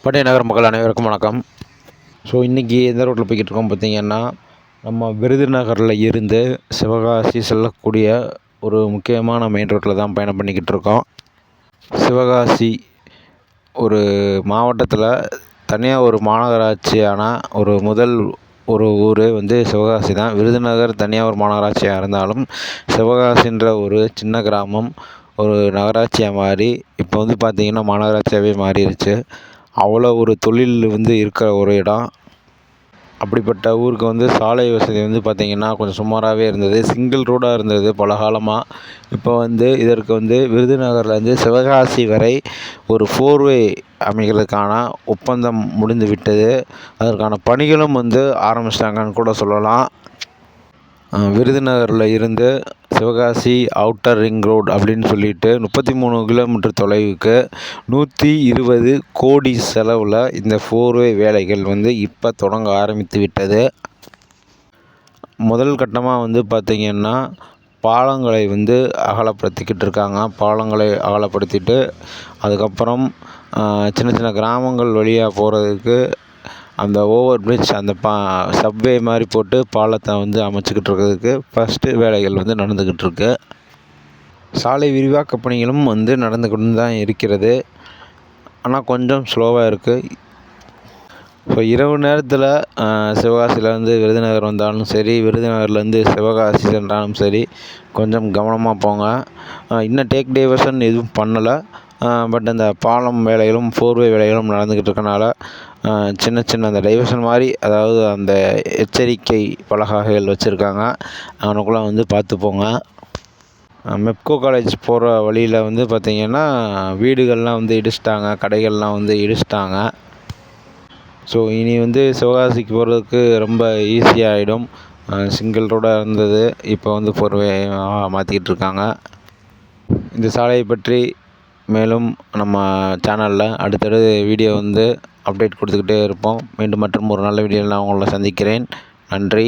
பண்டைய நகர் மக்கள் அனைவருக்கும் வணக்கம். ஸோ இன்றைக்கி எந்த ரோட்டில் போய்கிட்டு இருக்கோம் பார்த்திங்கன்னா, நம்ம விருதுநகரில் இருந்து சிவகாசி செல்லக்கூடிய ஒரு முக்கியமான மெயின் ரோட்டில் தான் பயணம் பண்ணிக்கிட்டு இருக்கோம். சிவகாசி ஒரு மாவட்டத்தில் தனியாக ஒரு மாநகராட்சியான முதல் ஊர் சிவகாசி தான். விருதுநகர் தனியாக ஒரு மாநகராட்சியாக இருந்தாலும் சிவகாசின்ற ஒரு சின்ன கிராமம் ஒரு நகராட்சியாக மாறி இப்போ பார்த்திங்கன்னா மாநகராட்சியாகவே மாறிடுச்சு. அவ்வளோ ஒரு தொழில் இருக்கிற ஒரு இடம். அப்படிப்பட்ட ஊருக்கு சாலை வசதி பார்த்திங்கன்னா கொஞ்சம் சுமாராகவே இருந்தது. சிங்கிள் ரோடாக இருந்தது பல காலமாக. இப்போ இதற்கு விருதுநகர்லேருந்து சிவகாசி வரை ஒரு 4-வே அமைக்கிறதுக்கான ஒப்பந்தம் முடிந்து விட்டது. அதற்கான பணிகளும் ஆரம்பிச்சிட்டாங்கன்னு கூட சொல்லலாம். விருதுநகரில் இருந்து சிவகாசி அவுட்டர் ரிங் ரோடு அப்படின்னு சொல்லிட்டு 33 கிலோமீட்டர் தொலைவுக்கு 120 கோடி செலவில் இந்த 4-வே வேலைகள் இப்போ தொடங்க ஆரம்பித்து விட்டது. முதல் கட்டமாக பார்த்திங்கன்னா பாலங்களை அகலப்படுத்திக்கிட்டு இருக்காங்க. பாலங்களை அகலப்படுத்திட்டு அதுக்கப்புறம் சின்ன சின்ன கிராமங்கள் வழியாக போகிறதுக்கு அந்த ஓவர் பிரிட்ஜ் அந்த சப்வே மாதிரி போட்டு பாலத்தை அமைச்சிக்கிட்டு இருக்கிறதுக்கு ஃபஸ்ட்டு வேலைகள் நடந்துக்கிட்டு இருக்கு. சாலை விரிவாக்க பணிகளும் நடந்துக்கிட்டு தான் இருக்கிறது. ஆனால் கொஞ்சம் ஸ்லோவாக இருக்குது. இப்போ இரவு நேரத்தில் சிவகாசியிலேருந்து விருதுநகர் வந்தாலும் சரி, விருதுநகர்லேருந்து சிவகாசி சென்றாலும் சரி, கொஞ்சம் கவனமாக போங்க. இன்னும் டேக் டைவர்ஷன் எதுவும் பண்ணலை. பட் அந்த பாலம் வேலைகளும் 4-வே வேலைகளும் நடந்துக்கிட்டு இருக்கனால சின்ன சின்ன அந்த டைவர்ஷன் மாதிரி, அதாவது அந்த எச்சரிக்கை பலகைகள் வச்சுருக்காங்க. அவனுக்குள்ளே பார்த்து போங்க. மெப்கோ காலேஜ் போகிற வழியில் பார்த்திங்கன்னா வீடுகள்லாம் இடிச்சிட்டாங்க, கடைகள்லாம் இடிச்சிட்டாங்க. ஸோ இனி சிவகாசிக்கு போகிறதுக்கு ரொம்ப ஈஸியாகிடும். சிங்கிள் ரோடாக இருந்தது, இப்போ 4-வே மாற்றிக்கிட்டு இருக்காங்க. இந்த சாலையை பற்றி மேலும் நம்ம சேனலில் அடுத்தடுத்து வீடியோ அப்டேட் கொடுத்துக்கிட்டே இருப்போம். மீண்டும் மற்றும் ஒரு நல்ல வீடியோவில் நான் உங்களை சந்திக்கிறேன். நன்றி.